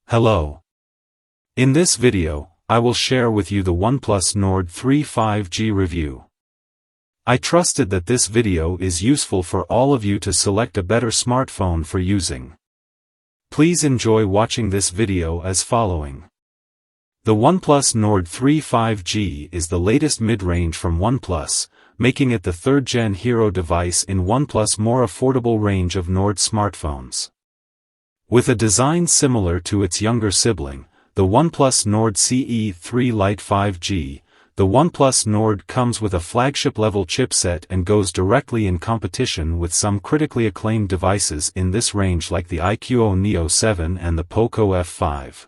Hello. In this video, I will share with you the OnePlus Nord 3 5G review. I trusted that this video is useful for all of you to select a better smartphone for using. Please enjoy watching this video as following. The OnePlus Nord 3 5G is the latest mid-range from OnePlus, making it the third-gen hero device in OnePlus' more affordable range of Nord smartphones. With a design similar to its younger sibling, the OnePlus Nord CE 3 Lite 5G, the OnePlus Nord comes with a flagship-level chipset and goes directly in competition with some critically acclaimed devices in this range like the iQOO Neo 7 and the Poco F5.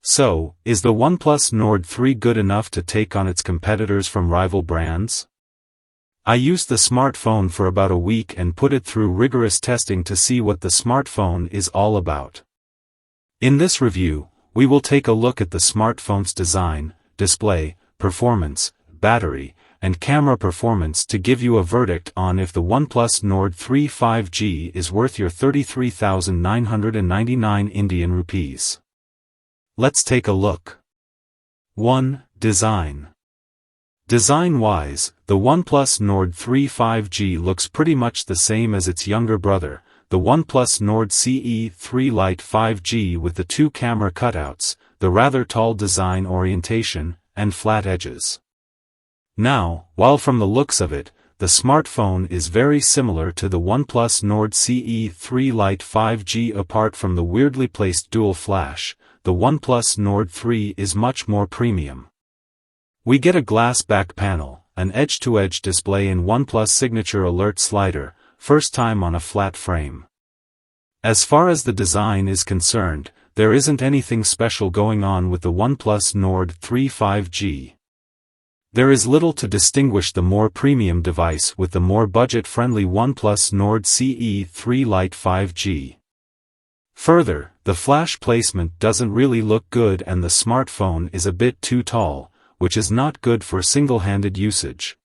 So, is the OnePlus Nord 3 good enough to take on its competitors from rival brands? I used the smartphone for about a week and put it through rigorous testing to see what the smartphone is all about. In this review, we will take a look at the smartphone's design, display, performance, battery, and camera performance to give you a verdict on if the OnePlus Nord 3 5G is worth your 33,999 Indian rupees. Let's take a look. 1. Design. Design-wise, the OnePlus Nord 3 5G looks pretty much the same as its younger brother, the OnePlus Nord CE 3 Lite 5G with the two camera cutouts, the rather tall design orientation, and flat edges. Now, while from the looks of it, the smartphone is very similar to the OnePlus Nord CE 3 Lite 5G apart from the weirdly placed dual flash, the OnePlus Nord 3 is much more premium. We get a glass back panel, an edge-to-edge display in OnePlus signature alert slider, first time on a flat frame. As far as the design is concerned, there isn't anything special going on with the OnePlus Nord 3 5G. There is little to distinguish the more premium device with the more budget-friendly OnePlus Nord CE 3 Lite 5G. Further, the flash placement doesn't really look good and the smartphone is a bit too tall, which is not good for single-handed usage.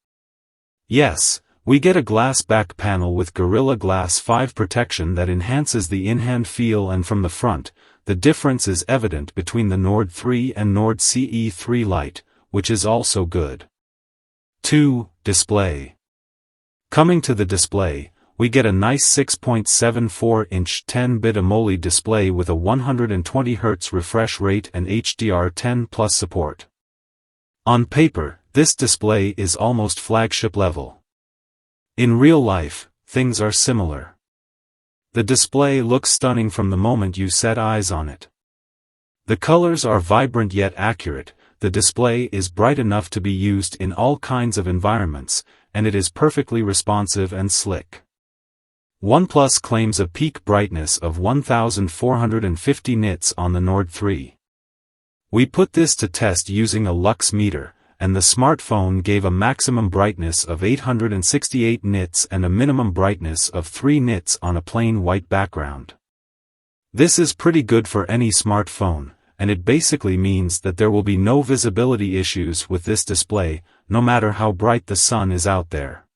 Yes, we get a glass back panel with Gorilla Glass 5 protection that enhances the in-hand feel, and from the front, the difference is evident between the Nord 3 and Nord CE 3 Lite, which is also good. 2. Display. Coming to the display, we get a nice 6.74-inch 10-bit AMOLED display with a 120Hz refresh rate and HDR10+ support. On paper, this display is almost flagship level. In real life, things are similar. The display looks stunning from the moment you set eyes on it. The colors are vibrant yet accurate, the display is bright enough to be used in all kinds of environments, and it is perfectly responsive and slick. OnePlus claims a peak brightness of 1450 nits on the Nord 3. We put this to test using a lux meter, and the smartphone gave a maximum brightness of 868 nits and a minimum brightness of 3 nits on a plain white background. This is pretty good for any smartphone, and it basically means that there will be no visibility issues with this display, no matter how bright the sun is out there.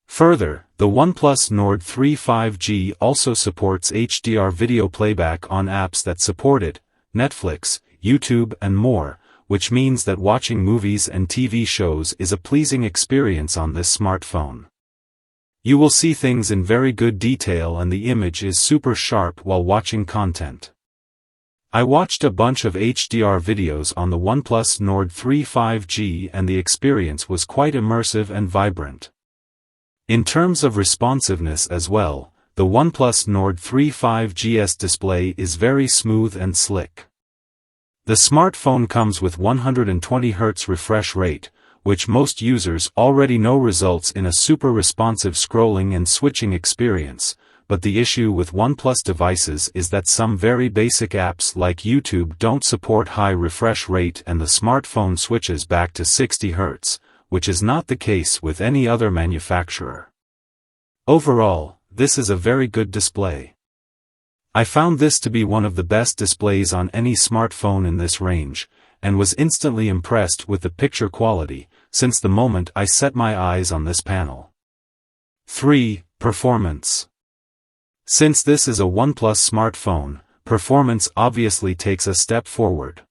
Further, the OnePlus Nord 3 5G also supports HDR video playback on apps that support it, Netflix, YouTube and more, which means that watching movies and TV shows is a pleasing experience on this smartphone. You will see things in very good detail and the image is super sharp while watching content. I watched a bunch of HDR videos on the OnePlus Nord 3 5G and the experience was quite immersive and vibrant. In terms of responsiveness as well, the OnePlus Nord 3 5G's display is very smooth and slick. The smartphone comes with 120Hz refresh rate, which most users already know results in a super responsive scrolling and switching experience, but the issue with OnePlus devices is that some very basic apps like YouTube don't support high refresh rate and the smartphone switches back to 60 Hz, which is not the case with any other manufacturer. Overall, this is a very good display. I found this to be one of the best displays on any smartphone in this range, and was instantly impressed with the picture quality, since the moment I set my eyes on this panel. 3. Performance. Since this is a OnePlus smartphone, performance obviously takes a step forward.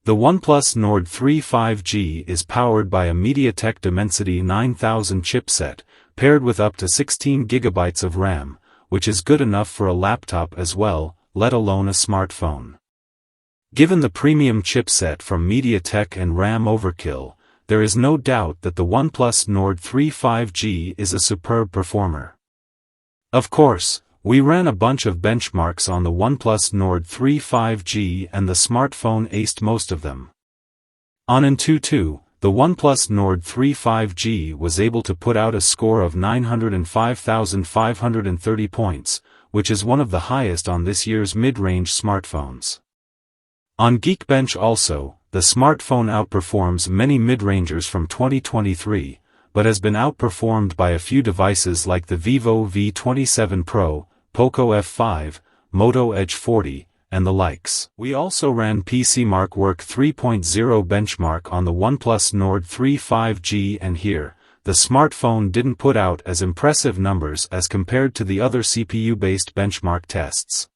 The OnePlus Nord 3 5G is powered by a MediaTek Dimensity 9000 chipset, paired with up to 16 GB of RAM, which is good enough for a laptop as well, let alone a smartphone. Given the premium chipset from MediaTek and RAM overkill, there is no doubt that the OnePlus Nord 3 5G is a superb performer. Of course, we ran a bunch of benchmarks on the OnePlus Nord 3 5G and the smartphone aced most of them. On AnTuTu, the OnePlus Nord 3 5G was able to put out a score of 905,530 points, which is one of the highest on this year's mid-range smartphones. On Geekbench also, the smartphone outperforms many mid-rangers from 2023, but has been outperformed by a few devices like the Vivo V27 Pro, Poco F5, Moto Edge 40, and the likes. We also ran PCMark Work 3.0 benchmark on the OnePlus Nord 3 5G, and here, the smartphone didn't put out as impressive numbers as compared to the other CPU-based benchmark tests.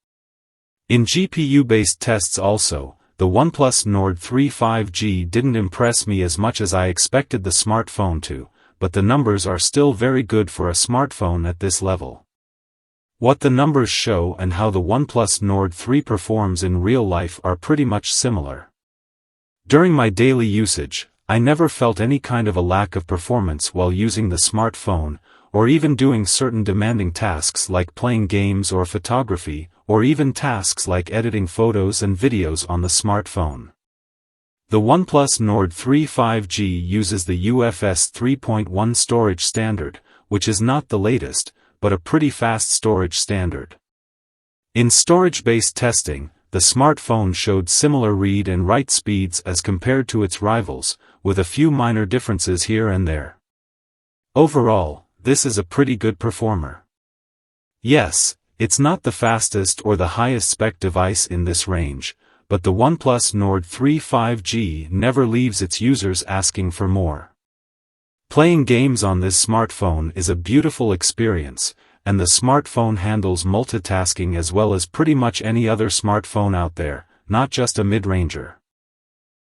In GPU-based tests also, the OnePlus Nord 3 5G didn't impress me as much as I expected the smartphone to, but the numbers are still very good for a smartphone at this level. What the numbers show and how the OnePlus Nord 3 performs in real life are pretty much similar. During my daily usage, I never felt any kind of a lack of performance while using the smartphone, or even doing certain demanding tasks like playing games or photography, or even tasks like editing photos and videos on the smartphone. The OnePlus Nord 3 5G uses the UFS 3.1 storage standard, which is not the latest, but a pretty fast storage standard. In storage-based testing, the smartphone showed similar read and write speeds as compared to its rivals, with a few minor differences here and there. Overall, this is a pretty good performer. Yes, it's not the fastest or the highest spec device in this range, but the OnePlus Nord 3 5G never leaves its users asking for more. Playing games on this smartphone is a beautiful experience, and the smartphone handles multitasking as well as pretty much any other smartphone out there, not just a mid-ranger.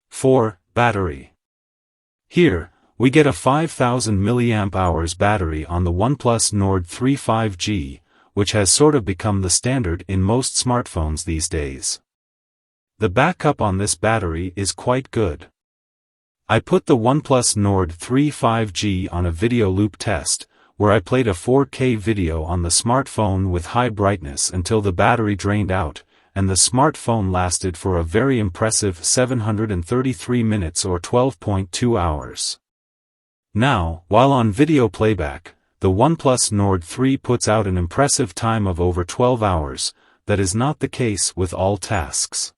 4. Battery. Here, we get a 5000 mAh battery on the OnePlus Nord 3 5G, which has sort of become the standard in most smartphones these days. The backup on this battery is quite good. I put the OnePlus Nord 3 5G on a video loop test, where I played a 4K video on the smartphone with high brightness until the battery drained out, and the smartphone lasted for a very impressive 733 minutes or 12.2 hours. Now, while on video playback, the OnePlus Nord 3 puts out an impressive time of over 12 hours, that is not the case with all tasks.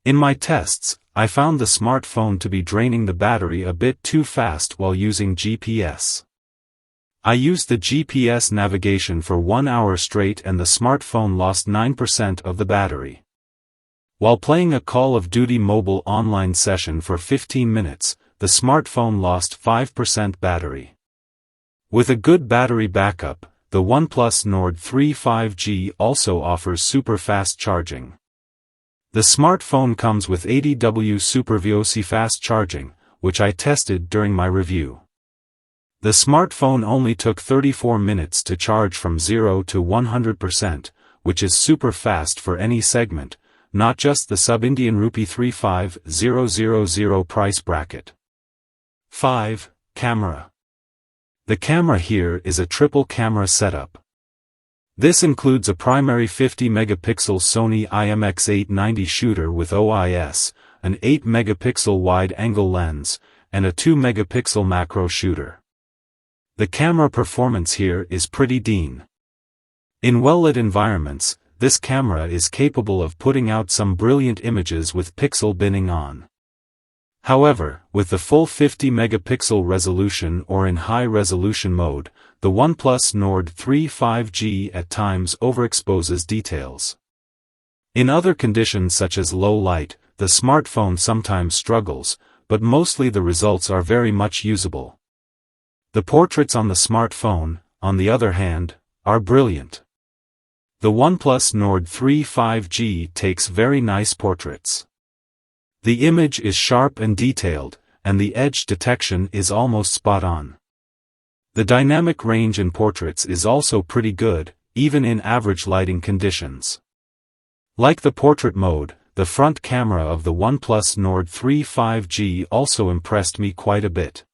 In my tests, I found the smartphone to be draining the battery a bit too fast while using GPS. I used the GPS navigation for 1 hour straight and the smartphone lost 9% of the battery. While playing a Call of Duty mobile online session for 15 minutes, the smartphone lost 5% battery. With a good battery backup, the OnePlus Nord 3 5G also offers super fast charging. The smartphone comes with 80W SuperVOC fast charging, which I tested during my review. The smartphone only took 34 minutes to charge from 0 to 100%, which is super fast for any segment, not just the sub-Indian rupee 35,000 price bracket. 5. Camera. The camera here is a triple camera setup. This includes a primary 50-megapixel Sony IMX890 shooter with OIS, an 8-megapixel wide-angle lens, and a 2-megapixel macro shooter. The camera performance here is pretty keen. In well-lit environments, this camera is capable of putting out some brilliant images with pixel binning on. However, with the full 50-megapixel resolution or in high-resolution mode, the OnePlus Nord 3 5G at times overexposes details. In other conditions such as low light, the smartphone sometimes struggles, but mostly the results are very much usable. The portraits on the smartphone, on the other hand, are brilliant. The OnePlus Nord 3 5G takes very nice portraits. The image is sharp and detailed, and the edge detection is almost spot on. The dynamic range in portraits is also pretty good, even in average lighting conditions. Like the portrait mode, the front camera of the OnePlus Nord 3 5G also impressed me quite a bit.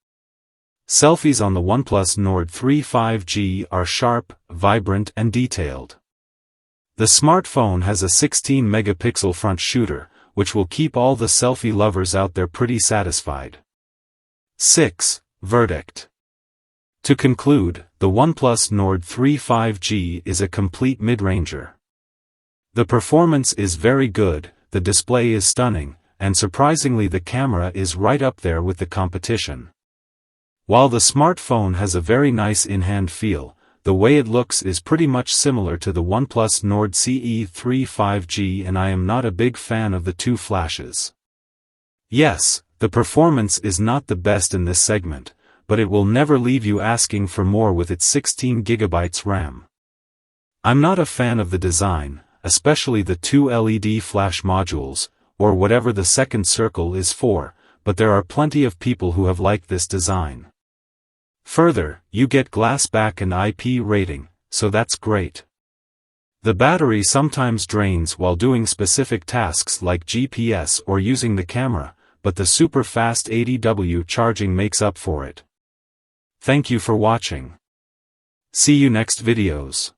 Selfies on the OnePlus Nord 3 5G are sharp, vibrant and detailed. The smartphone has a 16-megapixel front shooter, which will keep all the selfie lovers out there pretty satisfied. 6. Verdict. To conclude, the OnePlus Nord 3 5G is a complete mid-ranger. The performance is very good, the display is stunning, and surprisingly the camera is right up there with the competition. While the smartphone has a very nice in-hand feel, the way it looks is pretty much similar to the OnePlus Nord CE 3 5G, and I am not a big fan of the two flashes. Yes, the performance is not the best in this segment, but it will never leave you asking for more with its 16 GB RAM. I'm not a fan of the design, especially the two LED flash modules, or whatever the second circle is for, but there are plenty of people who have liked this design. Further, you get glass back and IP rating, so that's great. The battery sometimes drains while doing specific tasks like GPS or using the camera, but the super fast 80W charging makes up for it. Thank you for watching. See you next videos.